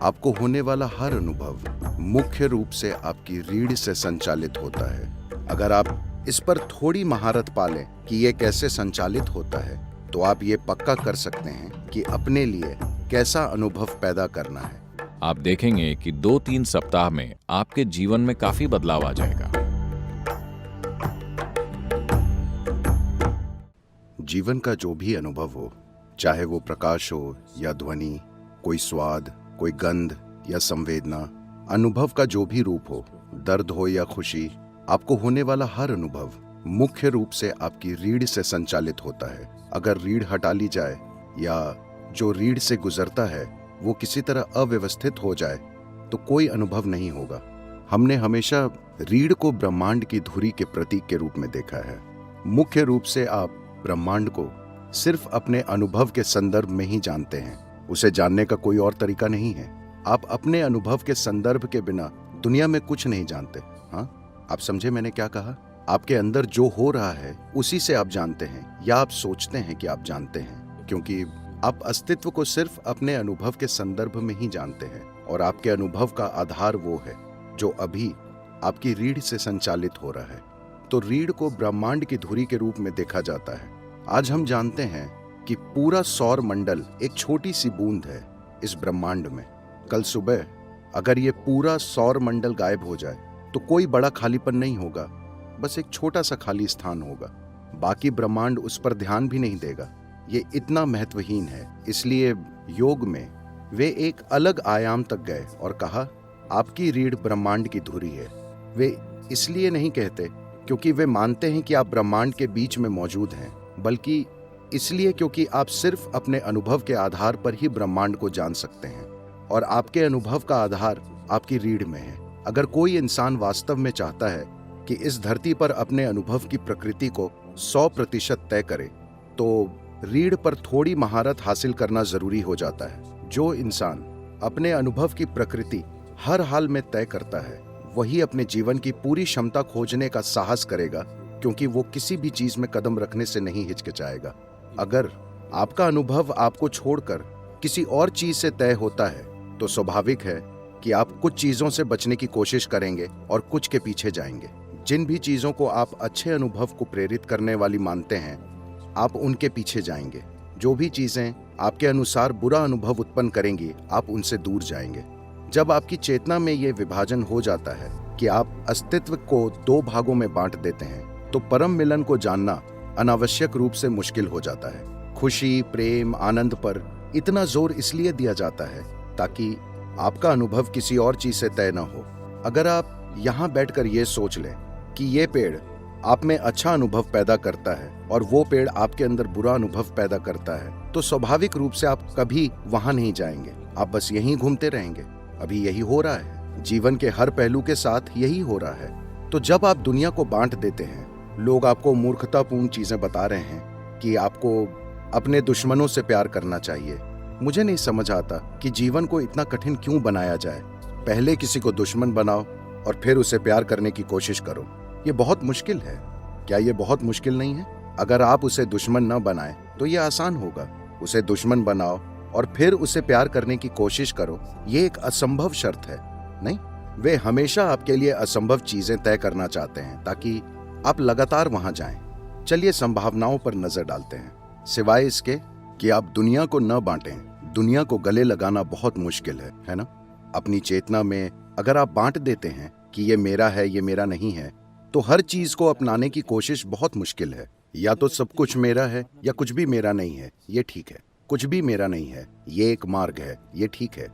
आपको होने वाला हर अनुभव मुख्य रूप से आपकी रीढ़ से संचालित होता है। अगर आप इस पर थोड़ी महारत पालें कि ये कैसे संचालित होता है, तो आप ये पक्का कर सकते हैं कि अपने लिए कैसा अनुभव पैदा करना है। आप देखेंगे कि 2-3 सप्ताह में आपके जीवन में काफी बदलाव आ जाएगा। जीवन का जो भी अनुभव हो, चाहे वो प्रकाश हो या ध्वनि, कोई स्वाद, कोई गंध या संवेदना, अनुभव का जो भी रूप हो, दर्द हो या खुशी, आपको होने वाला हर अनुभव मुख्य रूप से आपकी रीढ़ से संचालित होता है। अगर रीढ़ हटा ली जाए या जो रीढ़ से गुजरता है वो किसी तरह अव्यवस्थित हो जाए तो कोई अनुभव नहीं होगा। हमने हमेशा रीढ़ को ब्रह्मांड की धुरी के प्रतीक के रूप में देखा है। मुख्य रूप से आप ब्रह्मांड को सिर्फ अपने अनुभव के संदर्भ में ही जानते हैं। उसे जानने का कोई और तरीका नहीं है। आप अपने अनुभव के संदर्भ के बिना दुनिया में कुछ नहीं जानते। हाँ, आप समझे मैंने क्या कहा? आपके अंदर जो हो रहा है उसी से आप जानते हैं या आप सोचते हैं कि आप जानते हैं, क्योंकि आप अस्तित्व को सिर्फ अपने अनुभव के संदर्भ में ही जानते हैं और आपके अनुभव का आधार वो है जो अभी आपकी रीढ़ से संचालित हो रहा है। तो रीढ़ को ब्रह्मांड की धुरी के रूप में देखा जाता है। आज हम जानते हैं कि पूरा सौर मंडल एक छोटी सी बूंद है इस ब्रह्मांड में। कल सुबह अगर ये पूरा सौर मंडल गायब हो जाए तो कोई बड़ा खालीपन नहीं होगा, बस एक छोटा सा खाली स्थान होगा। बाकी ब्रह्मांड उस पर ध्यान भी नहीं देगा। ये इतना महत्वहीन है। इसलिए योग में वे एक अलग आयाम तक गए और कहा, आपकी रीढ़ ब्रह्मांड की धुरी है। वे इसलिए नहीं कहते क्योंकि वे मानते हैं कि आप ब्रह्मांड के बीच में मौजूद हैं, बल्कि इसलिए क्योंकि आप सिर्फ अपने अनुभव के आधार पर ही ब्रह्मांड को जान सकते हैं और आपके अनुभव का आधार आपकी रीढ़ में है। अगर कोई इंसान वास्तव में चाहता है कि इस धरती पर अपने अनुभव की प्रकृति को 100% तय करे, तो रीढ़ पर थोड़ी महारत हासिल करना जरूरी हो जाता है। जो इंसान अपने अनुभव की प्रकृति हर हाल में तय करता है, वही अपने जीवन की पूरी क्षमता खोजने का साहस करेगा, क्योंकि वो किसी भी चीज में कदम रखने से नहीं हिचकिचाएगा। अगर आपका अनुभव आपको छोड़कर किसी और चीज से तय होता है, तो स्वाभाविक है कि आप कुछ चीजों से बचने की कोशिश करेंगे और कुछ के पीछे जाएंगे। जिन भी चीजों को आप अच्छे अनुभव को प्रेरित करने वाली मानते हैं, आप उनके पीछे जाएंगे। जो भी चीजें आपके अनुसार बुरा अनुभव उत्पन्न करेंगी, आप उनसे दूर जाएंगे। जब आपकी चेतना में ये विभाजन हो जाता है कि आप अस्तित्व को 2 भागों में बांट देते हैं, तो परम मिलन को जानना अनावश्यक रूप से मुश्किल हो जाता है। खुशी, प्रेम, आनंद पर इतना जोर इसलिए दिया जाता है ताकि आपका अनुभव किसी और चीज से तय न हो। अगर आप यहाँ बैठकर ये सोच लें कि ये पेड़ आप में अच्छा अनुभव पैदा करता है और वो पेड़ आपके अंदर बुरा अनुभव पैदा करता है, तो स्वाभाविक रूप से आप कभी वहां नहीं जाएंगे। आप बस यहीं घूमते रहेंगे। अभी यही हो रहा है। जीवन के हर पहलू के साथ यही हो रहा है। तो जब आप दुनिया को बांट देते हैं, लोग आपको मूर्खतापूर्ण चीजें बता रहे हैं कि आपको अपने दुश्मनों से प्यार करना चाहिए। मुझे नहीं समझ आता कि जीवन को इतना कठिन क्यों बनाया जाए। पहले किसी को दुश्मन बनाओ और फिर उसे प्यार करने की कोशिश करो। ये बहुत मुश्किल है। क्या ये बहुत मुश्किल नहीं है? अगर आप उसे दुश्मन न बनाएं तो ये आसान होगा। उसे दुश्मन बनाओ और फिर उसे प्यार करने की कोशिश करो, ये एक असंभव शर्त है। नहीं, वे हमेशा आपके लिए असंभव चीजें तय करना चाहते हैं ताकि आप लगातार वहां जाएं। चलिए संभावनाओं पर नजर डालते हैं। सिवाय इसके कि आप दुनिया को न बांटें, दुनिया को गले लगाना बहुत मुश्किल है ना? अपनी चेतना में अगर आप बांट देते हैं कि ये मेरा है, ये मेरा नहीं है, तो हर चीज को अपनाने की कोशिश बहुत मुश्किल है। या तो सब कुछ मेरा है या कुछ भी मेरा नहीं है, ये ठीक है। कुछ भी मेरा नहीं है, ये एक मार्ग है, ये ठीक है।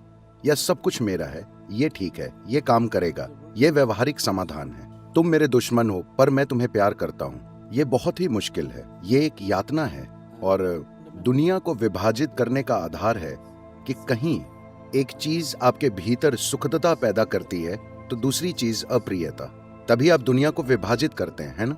या सब कुछ मेरा है, ये ठीक है, ये काम करेगा, ये व्यवहारिक समाधान है। तुम मेरे दुश्मन हो पर मैं तुम्हें प्यार करता हूँ, ये बहुत ही मुश्किल है। ये एक यातना है। और दुनिया को विभाजित करने का आधार है कि कहीं एक चीज आपके भीतर सुखदता पैदा करती है तो दूसरी चीज अप्रियता। तभी आप दुनिया को विभाजित करते हैं, है ना?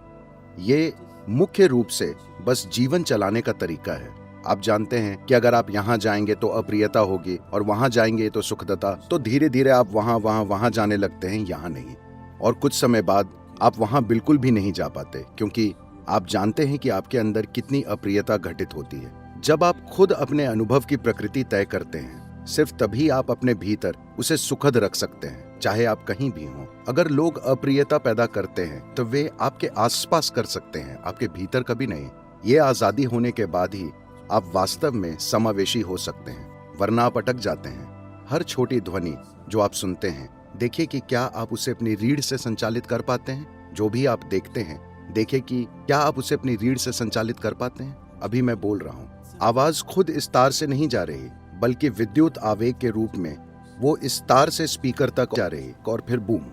ये मुख्य रूप से बस जीवन चलाने का तरीका है। आप जानते हैं कि अगर आप यहाँ जाएंगे तो अप्रियता होगी और वहां जाएंगे तो सुखदता, तो धीरे धीरे आप वहां जाने लगते हैं, यहाँ नहीं। और कुछ समय बाद आप वहां बिल्कुल भी नहीं जा पाते, क्योंकि आप जानते हैं कि आपके अंदर कितनी अप्रियता घटित होती है। जब आप खुद अपने अनुभव की प्रकृति तय करते हैं, सिर्फ तभी आप अपने भीतर उसे सुखद रख सकते हैं, चाहे आप कहीं भी हों। अगर लोग अप्रियता पैदा करते हैं तो वे आपके आसपास कर सकते हैं, आपके भीतर कभी नहीं। ये आजादी होने के बाद ही आप वास्तव में समावेशी हो सकते हैं, वरना आप अटक जाते हैं। हर छोटी ध्वनि जो आप सुनते हैं, देखिए कि क्या आप उसे अपनी रीढ़ से संचालित कर पाते हैं। जो भी आप देखते हैं, देखिए कि क्या आप उसे अपनी रीढ़ से संचालित कर पाते हैं। अभी मैं बोल रहा हूँ, आवाज खुद इस तार से नहीं जा रही, बल्कि विद्युत आवेग के रूप में वो इस तार से स्पीकर तक जा रही और फिर बूम।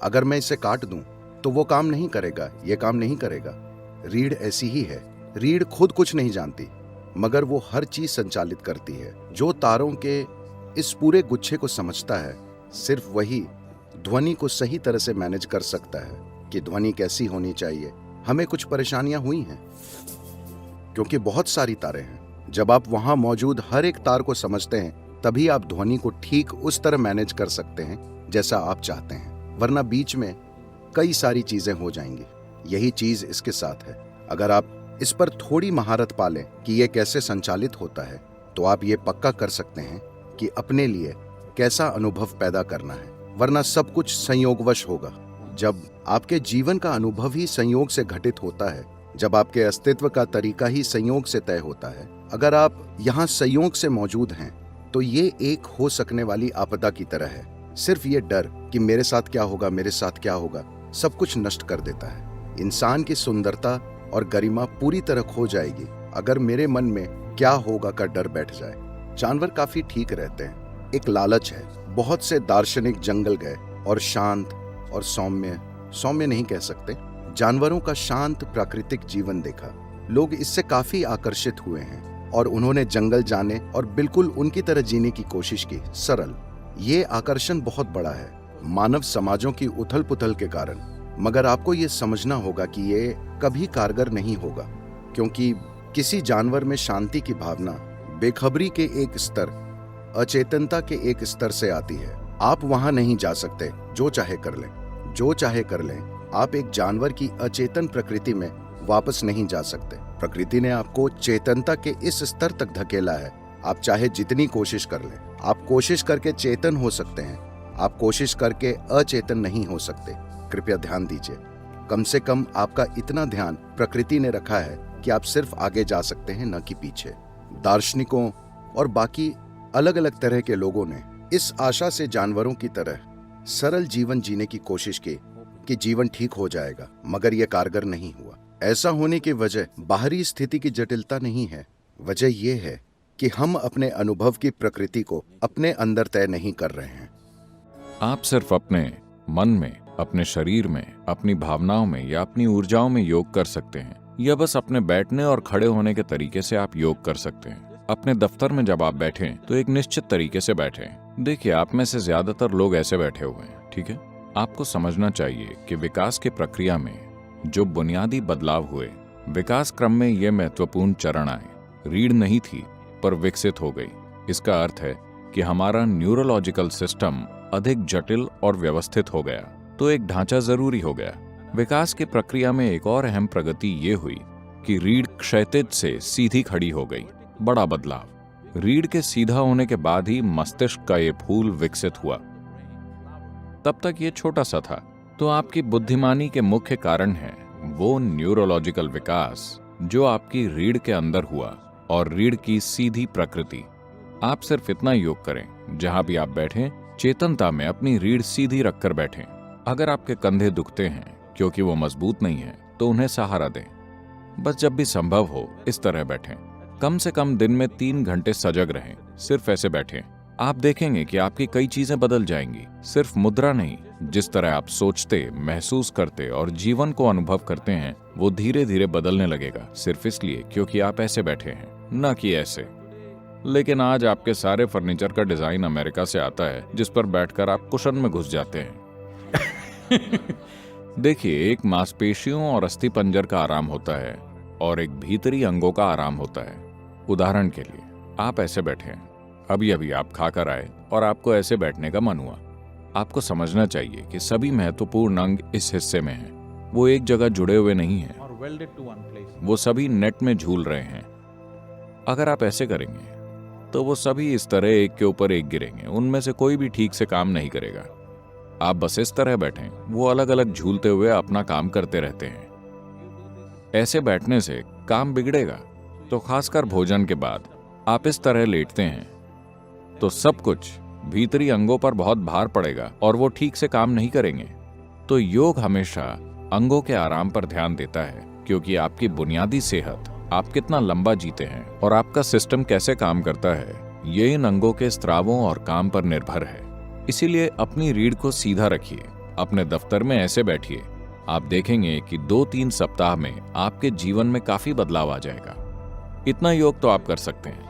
अगर मैं इसे काट दूं तो वो काम नहीं करेगा, ये काम नहीं करेगा। रीढ़ ऐसी ही है। रीढ़ खुद कुछ नहीं जानती, मगर वो हर चीज संचालित करती है। जो तारों के इस पूरे गुच्छे को समझता है, सिर्फ वही ध्वनि को सही तरह से मैनेज कर सकता है कि ध्वनि कैसी होनी चाहिए। हमें कुछ परेशानियां हुई हैं क्योंकि बहुत सारी तारें हैं। जब आप वहां मौजूद हर एक तार को समझते हैं, तभी आप ध्वनि को ठीक उस तरह मैनेज कर सकते हैं जैसा आप चाहते हैं, वरना बीच में कई सारी चीजें हो जाएंगी। यही चीज इसके साथ है। अगर आप इस पर थोड़ी महारत पालें कि यह कैसे संचालित होता है, तो आप ये पक्का कर सकते हैं कि अपने लिए कैसा अनुभव पैदा करना है, वरना सब कुछ संयोगवश होगा। जब आपके जीवन का अनुभव ही संयोग से घटित होता है, जब आपके अस्तित्व का तरीका ही संयोग से तय होता है, अगर आप यहाँ संयोग से मौजूद हैं, तो ये एक हो सकने वाली आपदा की तरह है। सिर्फ ये डर कि मेरे साथ क्या होगा, मेरे साथ क्या होगा, सब कुछ नष्ट कर देता है। इंसान की सुंदरता और गरिमा पूरी तरह खो जाएगी अगर मेरे मन में क्या होगा का डर बैठ जाए। जानवर काफी ठीक रहते हैं। एक लालच है। बहुत से दार्शनिक जंगल गए और शांत और सौम्य नहीं कह सकते, जानवरों का शांत प्राकृतिक जीवन देखा। लोग इससे काफी आकर्षित हुए हैं और उन्होंने जंगल जाने और बिल्कुल उनकी तरह जीने की कोशिश की। सरल। ये आकर्षण बहुत बड़ा है मानव समाजों की उथल पुथल के कारण, मगर आपको ये समझना होगा कि ये कभी कारगर नहीं होगा, क्योंकि किसी जानवर में शांति की भावना बेखबरी के एक स्तर, अचेतनता के एक स्तर से आती है। आप वहां नहीं जा सकते, जो चाहे कर लें, जो चाहे कर लें। आप एक जानवर की अचेतन प्रकृति में वापस नहीं जा सकते। प्रकृति ने आपको चेतनता के इस स्तर तक धकेला है। आप चाहे जितनी कोशिश कर लें, आप कोशिश करके चेतन हो सकते हैं, आप कोशिश करके अचेतन नहीं हो सकते। कृपया ध्यान दीजिए, कम से कम आपका इतना ध्यान प्रकृति ने रखा है कि आप सिर्फ आगे जा सकते हैं, न कि पीछे। दार्शनिकों और बाकी अलग अलग तरह के लोगों ने इस आशा से जानवरों की तरह सरल जीवन जीने की कोशिश की कि जीवन ठीक हो जाएगा, मगर यह कारगर नहीं हुआ। ऐसा होने की वजह बाहरी स्थिति की जटिलता नहीं है। वजह यह है कि हम अपने अनुभव की प्रकृति को अपने अंदर तय नहीं कर रहे हैं। आप सिर्फ अपने मन में, अपने शरीर में, अपनी भावनाओं में या अपनी ऊर्जाओं में योग कर सकते हैं, या बस अपने बैठने और खड़े होने के तरीके से आप योग कर सकते हैं। अपने दफ्तर में जब आप बैठें तो एक निश्चित तरीके से बैठें। देखिए, आप में से ज्यादातर लोग ऐसे बैठे हुए हैं, ठीक है। आपको समझना चाहिए कि विकास की प्रक्रिया में जो बुनियादी बदलाव हुए, विकास क्रम में ये महत्वपूर्ण चरण आए। रीढ़ नहीं थी पर विकसित हो गई। इसका अर्थ है कि हमारा न्यूरोलॉजिकल सिस्टम अधिक जटिल और व्यवस्थित हो गया, तो एक ढांचा जरूरी हो गया। विकास की प्रक्रिया में एक और अहम प्रगति ये हुई कि रीढ़ क्षैतिज से सीधी खड़ी हो गई। बड़ा बदलाव। रीढ़ के सीधा होने के बाद ही मस्तिष्क का ये फूल विकसित हुआ। तब तक ये छोटा सा था। तो आपकी बुद्धिमानी के मुख्य कारण है वो न्यूरोलॉजिकल विकास जो आपकी रीढ़ के अंदर हुआ और रीढ़ की सीधी प्रकृति। आप सिर्फ इतना योग करें, जहां भी आप बैठें, चेतनता में अपनी रीढ़ सीधी रखकर बैठें। अगर आपके कंधे दुखते हैं क्योंकि वो मजबूत नहीं है, तो उन्हें सहारा दें। बस जब भी संभव हो इस तरह बैठें। कम से कम दिन में 3 घंटे सजग रहें, सिर्फ ऐसे बैठें। आप देखेंगे कि आपकी कई चीजें बदल जाएंगी। सिर्फ मुद्रा नहीं, जिस तरह आप सोचते, महसूस करते और जीवन को अनुभव करते हैं, वो धीरे धीरे बदलने लगेगा, सिर्फ इसलिए क्योंकि आप ऐसे बैठे हैं, न कि ऐसे। लेकिन आज आपके सारे फर्नीचर का डिजाइन अमेरिका से आता है, जिस पर बैठकर आप कुशन में घुस जाते हैं। देखिए, एक मांसपेशियों और अस्थिपंजर का आराम होता है और एक भीतरी अंगों का आराम होता है। उदाहरण के लिए, आप ऐसे बैठे हैं, अभी अभी आप खाकर आए और आपको ऐसे बैठने का मन हुआ। आपको समझना चाहिए कि सभी महत्वपूर्ण अंग इस हिस्से में हैं। वो एक जगह जुड़े हुए नहीं हैं, वो सभी नेट में झूल रहे हैं। अगर आप ऐसे करेंगे तो वो सभी इस तरह एक के ऊपर एक गिरेंगे, उनमें से कोई भी ठीक से काम नहीं करेगा। आप बस इस तरह बैठें, वो अलग अलग झूलते हुए अपना काम करते रहते हैं। ऐसे बैठने से काम बिगड़ेगा। तो खासकर भोजन के बाद आप इस तरह लेटते हैं तो सब कुछ भीतरी अंगों पर बहुत भार पड़ेगा और वो ठीक से काम नहीं करेंगे। तो योग हमेशा अंगों के आराम पर ध्यान देता है, क्योंकि आपकी बुनियादी सेहत, आप कितना लंबा जीते हैं और आपका सिस्टम कैसे काम करता है, ये इन अंगों के स्त्रावों और काम पर निर्भर है। इसीलिए अपनी रीढ़ को सीधा रखिए, अपने दफ्तर में ऐसे बैठिए। आप देखेंगे कि 2-3 सप्ताह में आपके जीवन में काफी बदलाव आ जाएगा। इतना योग तो आप कर सकते हैं।